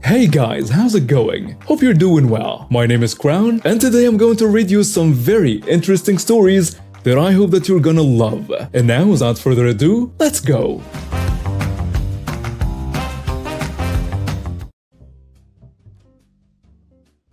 Hey guys, how's it going? Hope you're doing well. My name is Crown, and today I'm going to read you some very interesting stories that I hope that you're gonna love. And now, without further ado, let's go!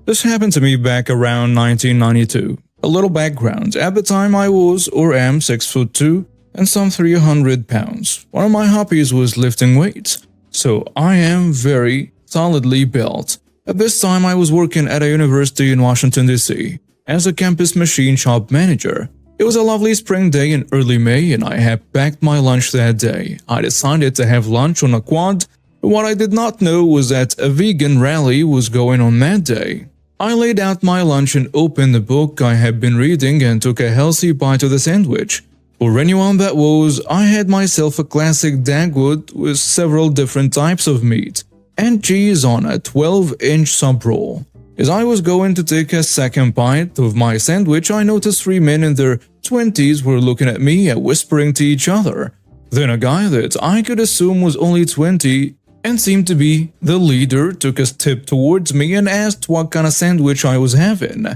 This happened to me back around 1992. A little background: at the time I was or am 6'2" and some 300 pounds. One of my hobbies was lifting weights, so I am very solidly built. At this time I was working at a university in Washington, D.C. as a campus machine shop manager. It was a lovely spring day in early May and I had packed my lunch that day. I decided to have lunch on a quad, but what I did not know was that a vegan rally was going on that day. I laid out my lunch and opened the book I had been reading and took a healthy bite of the sandwich. For anyone that was, I had myself a classic Dagwood with several different types of meat and cheese on a 12-inch sub-roll. As I was going to take a second bite of my sandwich, I noticed three men in their 20s were looking at me and whispering to each other. Then a guy that I could assume was only 20 and seemed to be the leader took a step towards me and asked what kind of sandwich I was having.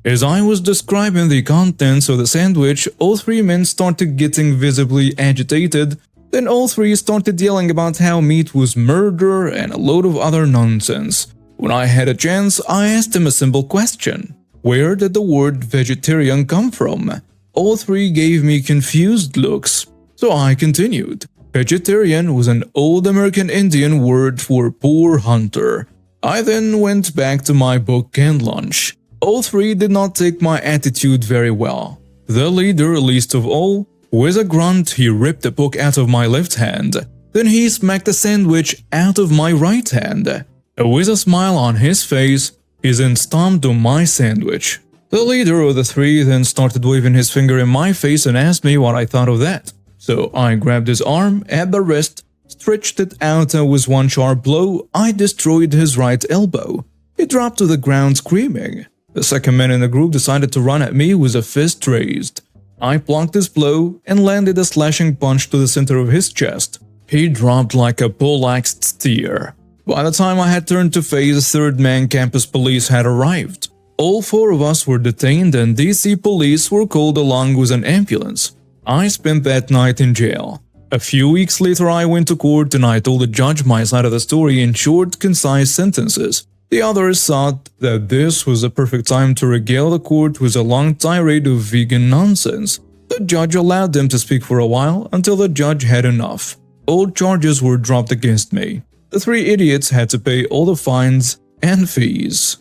As I was describing the contents of the sandwich, all three men started getting visibly agitated. Then all three started yelling about how meat was murder and a load of other nonsense. When I had a chance, I asked him a simple question: where did the word vegetarian come from? All three gave me confused looks, so I continued. Vegetarian was an old American Indian word for poor hunter. I then went back to my book and lunch. All three did not take my attitude very well. The leader, least of all. With a grunt, he ripped the book out of my left hand. Then he smacked the sandwich out of my right hand. With a smile on his face, he then stomped on my sandwich. The leader of the three then started waving his finger in my face and asked me what I thought of that. So I grabbed his arm at the wrist, stretched it out, and with one sharp blow, I destroyed his right elbow. He dropped to the ground screaming. The second man in the group decided to run at me with a fist raised. I blocked his blow and landed a slashing punch to the center of his chest. He dropped like a poleaxed steer. By the time I had turned to face, the third man, campus police had arrived. All four of us were detained and DC police were called along with an ambulance. I spent that night in jail. A few weeks later I went to court and I told the judge my side of the story in short, concise sentences. The others thought that this was the perfect time to regale the court with a long tirade of vegan nonsense. The judge allowed them to speak for a while until the judge had enough. All charges were dropped against me. The three idiots had to pay all the fines and fees.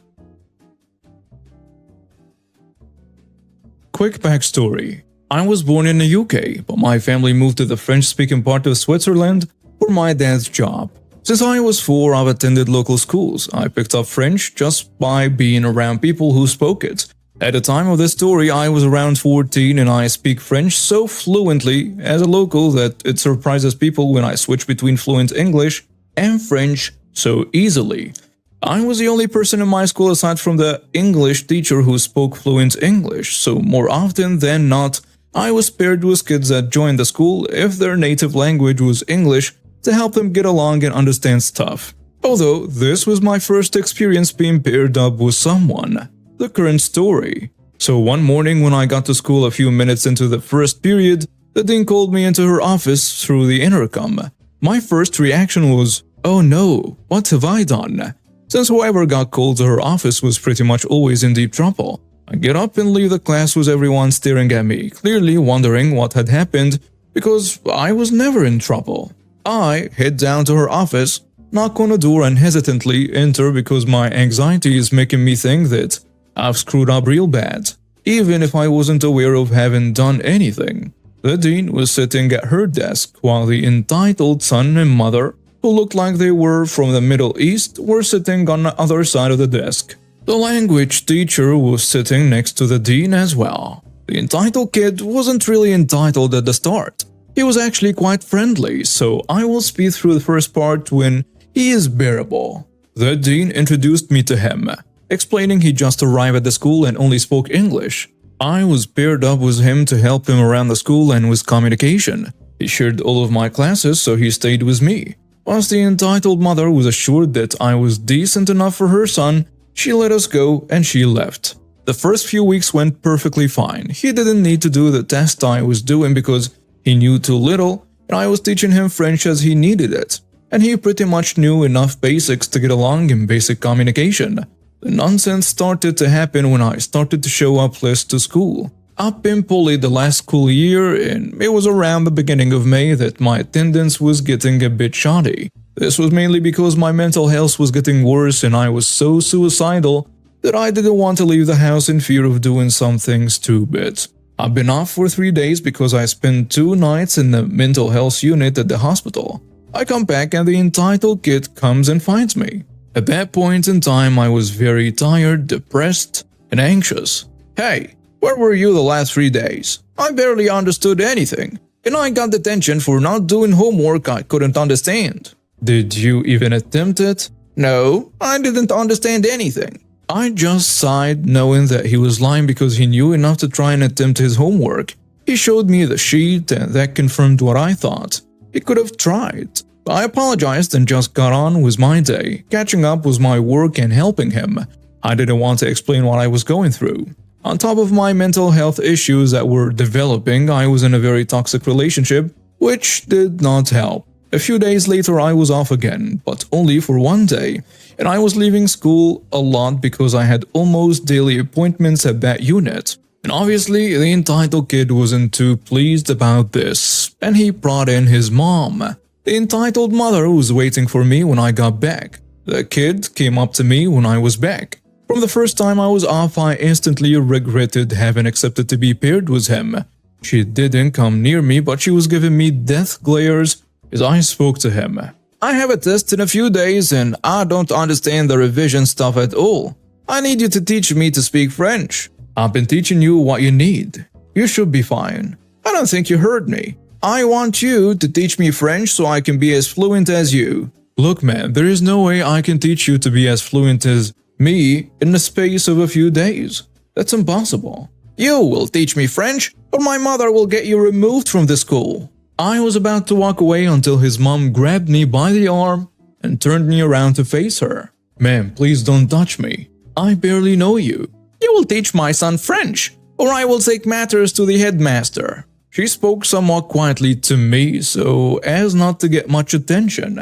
Quick backstory. I was born in the UK, but my family moved to the French-speaking part of Switzerland for my dad's job. Since I was 4, I've attended local schools. I picked up French just by being around people who spoke it. At the time of this story, I was around 14 and I speak French so fluently as a local that it surprises people when I switch between fluent English and French so easily. I was the only person in my school aside from the English teacher who spoke fluent English, so more often than not, I was paired with kids that joined the school if their native language was English to help them get along and understand stuff. Although this was my first experience being paired up with someone. The current story. So one morning when I got to school a few minutes into the first period, the dean called me into her office through the intercom. My first reaction was, oh no, what have I done? Since whoever got called to her office was pretty much always in deep trouble. I get up and leave the class with everyone staring at me, clearly wondering what had happened because I was never in trouble. I head down to her office, knock on the door and hesitantly enter because my anxiety is making me think that I've screwed up real bad, even if I wasn't aware of having done anything. The dean was sitting at her desk while the entitled son and mother, who looked like they were from the Middle East, were sitting on the other side of the desk. The language teacher was sitting next to the dean as well. The entitled kid wasn't really entitled at the start. He was actually quite friendly, so I will speed through the first part when he is bearable. The dean introduced me to him, explaining he just arrived at the school and only spoke English. I was paired up with him to help him around the school and with communication. He shared all of my classes, so he stayed with me. Once the entitled mother was assured that I was decent enough for her son, she let us go and she left. The first few weeks went perfectly fine. He didn't need to do the test I was doing because he knew too little, and I was teaching him French as he needed it. And he pretty much knew enough basics to get along in basic communication. The nonsense started to happen when I started to show up less to school. I've been bullied the last school year, and it was around the beginning of May that my attendance was getting a bit shoddy. This was mainly because my mental health was getting worse and I was so suicidal that I didn't want to leave the house in fear of doing something stupid. I've been off for 3 days because I spent 2 nights in the mental health unit at the hospital. I come back and the entitled kid comes and finds me. At that point in time, I was very tired, depressed, and anxious. "Hey, where were you the last 3 days? I barely understood anything, and I got detention for not doing homework I couldn't understand." "Did you even attempt it?" "No, I didn't understand anything." I just sighed, knowing that he was lying because he knew enough to try and attempt his homework. He showed me the sheet, and that confirmed what I thought. He could have tried. I apologized and just got on with my day. Catching up was my work and helping him. I didn't want to explain what I was going through. On top of my mental health issues that were developing, I was in a very toxic relationship, which did not help. A few days later, I was off again, but only for 1 day, and I was leaving school a lot because I had almost daily appointments at that unit. And obviously, the entitled kid wasn't too pleased about this, and he brought in his mom. The entitled mother was waiting for me when I got back. The kid came up to me when I was back. From the first time I was off, I instantly regretted having accepted to be paired with him. She didn't come near me, but she was giving me death glares as I spoke to him. "I have a test in a few days and I don't understand the revision stuff at all. I need you to teach me to speak French." "I've been teaching you what you need. You should be fine." "I don't think you heard me. I want you to teach me French so I can be as fluent as you." "Look man, there is no way I can teach you to be as fluent as me in the space of a few days. That's impossible." "You will teach me French or my mother will get you removed from the school." I was about to walk away until his mom grabbed me by the arm and turned me around to face her. "Ma'am, please don't touch me. I barely know you." "You will teach my son French, or I will take matters to the headmaster." She spoke somewhat quietly to me so as not to get much attention.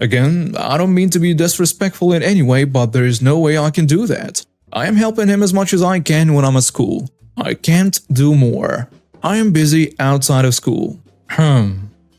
Again, I don't mean to be disrespectful in any way, but there is no way I can do that. I am helping him as much as I can when I'm at school. I can't do more. I am busy outside of school.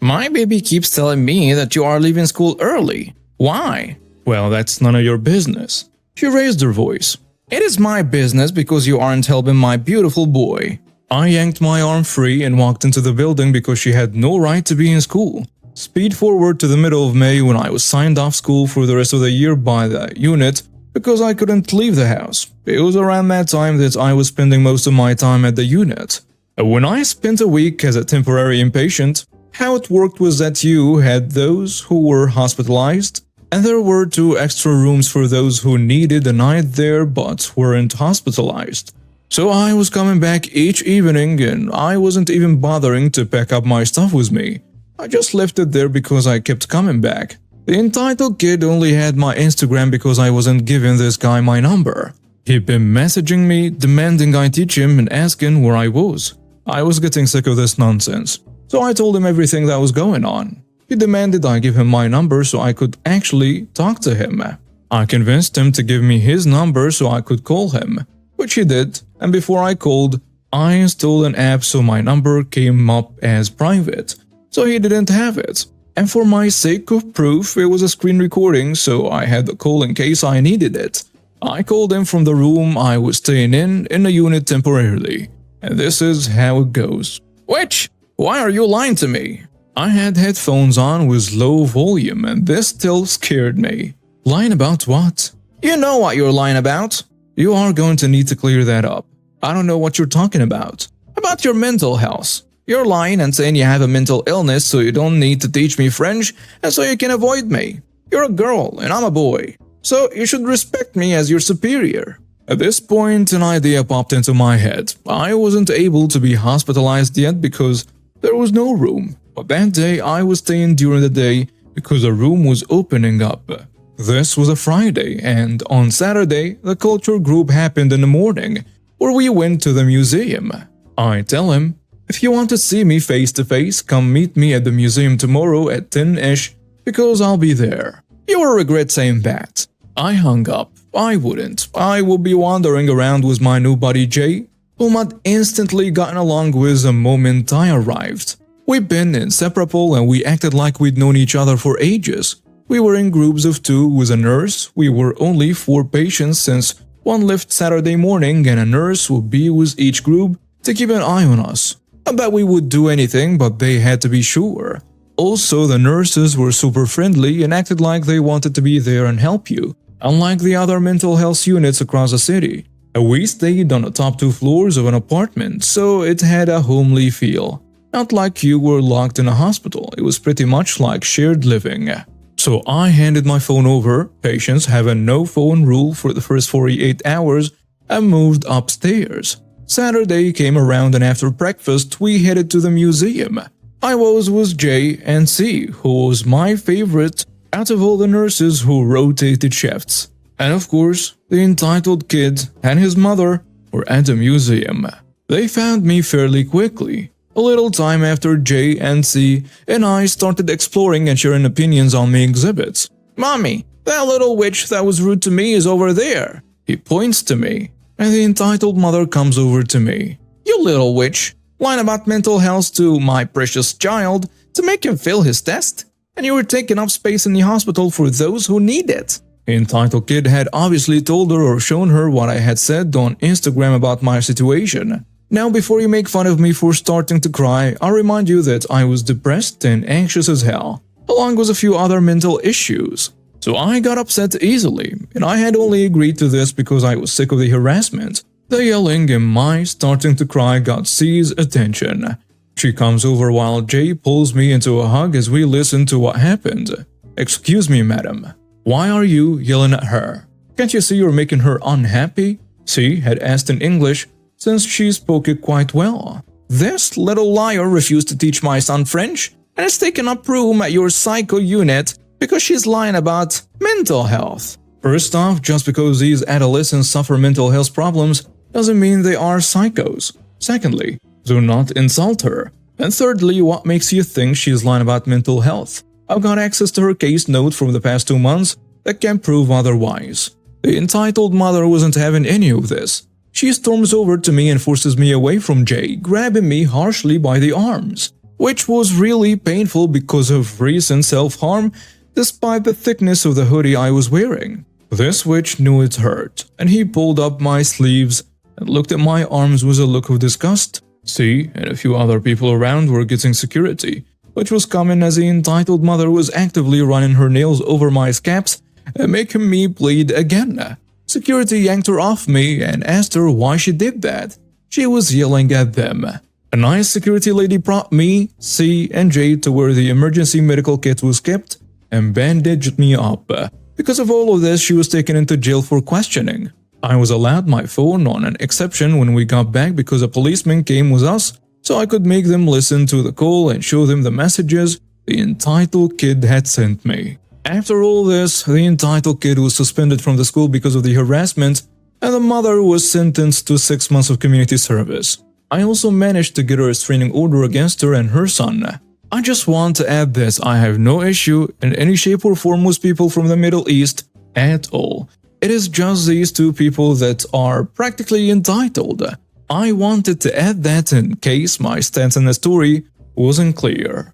My baby keeps telling me that you are leaving school early. Why?" "Well, that's none of your business." She raised her voice. "It is my business because you aren't helping my beautiful boy." I yanked my arm free and walked into the building because she had no right to be in school. Speed forward to the middle of May when I was signed off school for the rest of the year by the unit because I couldn't leave the house. It was around that time that I was spending most of my time at the unit. When I spent a week as a temporary inpatient, how it worked was that you had those who were hospitalized, and there were 2 extra rooms for those who needed a night there but weren't hospitalized. So I was coming back each evening and I wasn't even bothering to pack up my stuff with me. I just left it there because I kept coming back. The entitled kid only had my Instagram because I wasn't giving this guy my number. He'd been messaging me, demanding I teach him and asking where I was. I was getting sick of this nonsense, so I told him everything that was going on. He demanded I give him my number so I could actually talk to him. I convinced him to give me his number so I could call him, which he did, and before I called, I installed an app so my number came up as private, so he didn't have it. And for my sake of proof, it was a screen recording, so I had the call in case I needed it. I called him from the room I was staying in the unit temporarily. And this is how it goes. "Which? Why are you lying to me?" I had headphones on with low volume and this still scared me. "Lying about what?" "You know what you're lying about." "You are going to need to clear that up. I don't know what you're talking about." "About your mental health. You're lying and saying you have a mental illness so you don't need to teach me French and so you can avoid me. You're a girl and I'm a boy, so you should respect me as your superior." At this point, an idea popped into my head. I wasn't able to be hospitalized yet because there was no room, but that day I was staying during the day because a room was opening up. This was a Friday, and on Saturday, the culture group happened in the morning, where we went to the museum. I tell him, if you want to see me face to face, come meet me at the museum tomorrow at 10-ish, because I'll be there. You will regret saying that. I hung up. I wouldn't. I would be wandering around with my new buddy Jay, whom I'd instantly gotten along with the moment I arrived. We'd been inseparable and we acted like we'd known each other for ages. We were in groups of 2 with a nurse. We were only 4 patients since one left Saturday morning and a nurse would be with each group to keep an eye on us. I bet we would do anything, but they had to be sure. Also, the nurses were super friendly and acted like they wanted to be there and help you, unlike the other mental health units across the city. We stayed on the top 2 floors of an apartment, so it had a homely feel. Not like you were locked in a hospital, it was pretty much like shared living. So I handed my phone over, patients have a no phone rule for the first 48 hours, and moved upstairs. Saturday came around and after breakfast we headed to the museum. I was with J and C, who was my favorite out of all the nurses who rotated shifts. And of course, the entitled kid and his mother were at the museum. They found me fairly quickly. A little time after J and C and I started exploring and sharing opinions on the exhibits. Mommy, that little witch that was rude to me is over there. He points to me, and the entitled mother comes over to me. You little witch, lying about mental health to my precious child to make him fail his test, and you were taking up space in the hospital for those who need it. The entitled kid had obviously told her or shown her what I had said on Instagram about my situation. Now, before you make fun of me for starting to cry, I'll remind you that I was depressed and anxious as hell, along with a few other mental issues. So I got upset easily, and I had only agreed to this because I was sick of the harassment. The yelling and my starting to cry got C's attention. She comes over while Jay pulls me into a hug as we listen to what happened. Excuse me, madam. Why are you yelling at her? Can't you see you're making her unhappy? C had asked in English, since she spoke it quite well. This little liar refused to teach my son French and has taken up room at your psycho unit because she's lying about mental health. First off, just because these adolescents suffer mental health problems doesn't mean they are psychos. Secondly, do not insult her. And thirdly, what makes you think she's lying about mental health? I've got access to her case note from the past 2 months that can prove otherwise. The entitled mother wasn't having any of this. She storms over to me and forces me away from Jay, grabbing me harshly by the arms, which was really painful because of recent self-harm despite the thickness of the hoodie I was wearing. This witch knew it hurt, and he pulled up my sleeves and looked at my arms with a look of disgust. C and a few other people around were getting security, which was common as the entitled mother was actively running her nails over my scabs and making me bleed again. Security yanked her off me and asked her why she did that. She was yelling at them. A nice security lady brought me, C, and J to where the emergency medical kit was kept and bandaged me up. Because of all of this, she was taken into jail for questioning. I was allowed my phone on an exception when we got back because a policeman came with us, so I could make them listen to the call and show them the messages the entitled kid had sent me. After all this, the entitled kid was suspended from the school because of the harassment, and the mother was sentenced to 6 months of community service. I also managed to get a restraining order against her and her son. I just want to add this, I have no issue in any shape or form with people from the Middle East at all. It is just these 2 people that are practically entitled. I wanted to add that in case my stance on the story wasn't clear.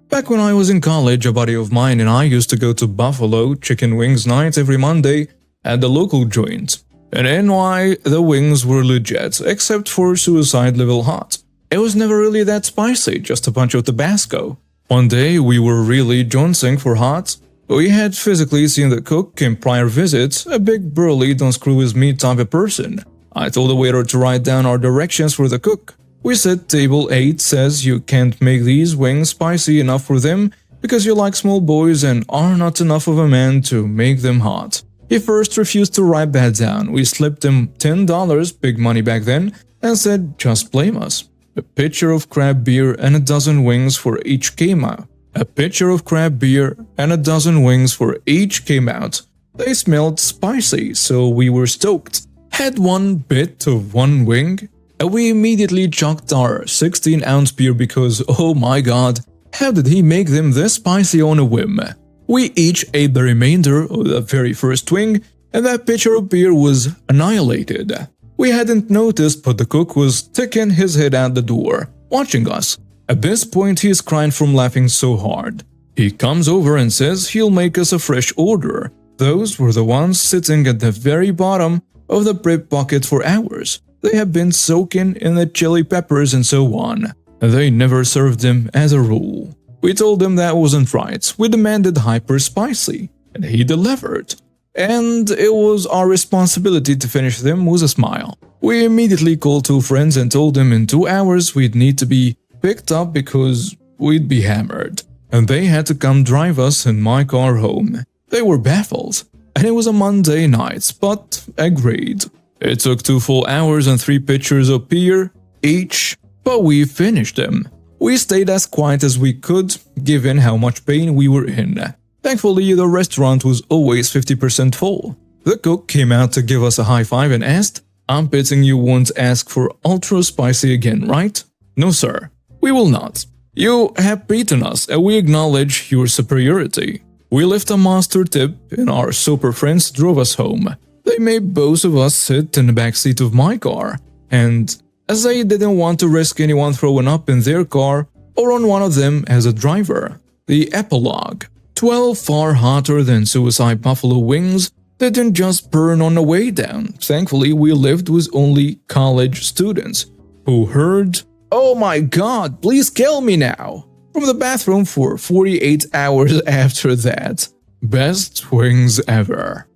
Back when I was in college, a buddy of mine and I used to go to Buffalo chicken wings night every Monday at the local joint. In NY, the wings were legit, except for suicide level hot. It was never really that spicy, just a bunch of Tabasco. One day, we were really jonesing for hot. We had physically seen the cook in prior visits, a big burly don't screw with me type of person. I told the waiter to write down our directions for the cook. We said table 8 says you can't make these wings spicy enough for them because you like small boys and are not enough of a man to make them hot. He first refused to write that down. We slipped him $10, big money back then, and said just blame us. A pitcher of crab beer and a dozen wings for each came out. A pitcher of crab beer and a dozen wings for each came out. They smelled spicy, so we were stoked. Had one bit of one wing, and we immediately chucked our 16-ounce beer because, oh my god, how did he make them this spicy on a whim? We each ate the remainder of the very first wing, and that pitcher of beer was annihilated. We hadn't noticed, but the cook was sticking his head out the door, watching us. At this point, he is crying from laughing so hard. He comes over and says he'll make us a fresh order. Those were the ones sitting at the very bottom of the prep bucket for hours. They had been soaking in the chili peppers and so on. They never served them as a rule. We told him that wasn't right. We demanded hyper spicy, and he delivered. And it was our responsibility to finish them with a smile. We immediately called two friends and told them in 2 hours we'd need to be picked up because we'd be hammered. And they had to come drive us in my car home. They were baffled. And it was a Monday night, but agreed. It took 2 full hours and 3 pitchers of beer each, but we finished them. We stayed as quiet as we could, given how much pain we were in. Thankfully, the restaurant was always 50% full. The cook came out to give us a high five and asked, "I'm betting you won't ask for ultra spicy again, right?" "No, sir. We will not. You have beaten us and we acknowledge your superiority." We left a monster tip and our sober friends drove us home. They made both of us sit in the backseat of my car, and as they didn't want to risk anyone throwing up in their car or on one of them as a driver. The epilogue. 12 far hotter than suicide buffalo wings didn't just burn on the way down. Thankfully, we lived with only college students who heard, "Oh my god, please kill me now," from the bathroom for 48 hours after that. Best wings ever.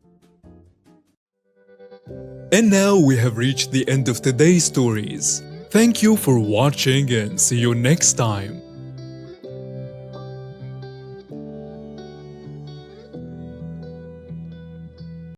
And now we have reached the end of today's stories. Thank you for watching and see you next time.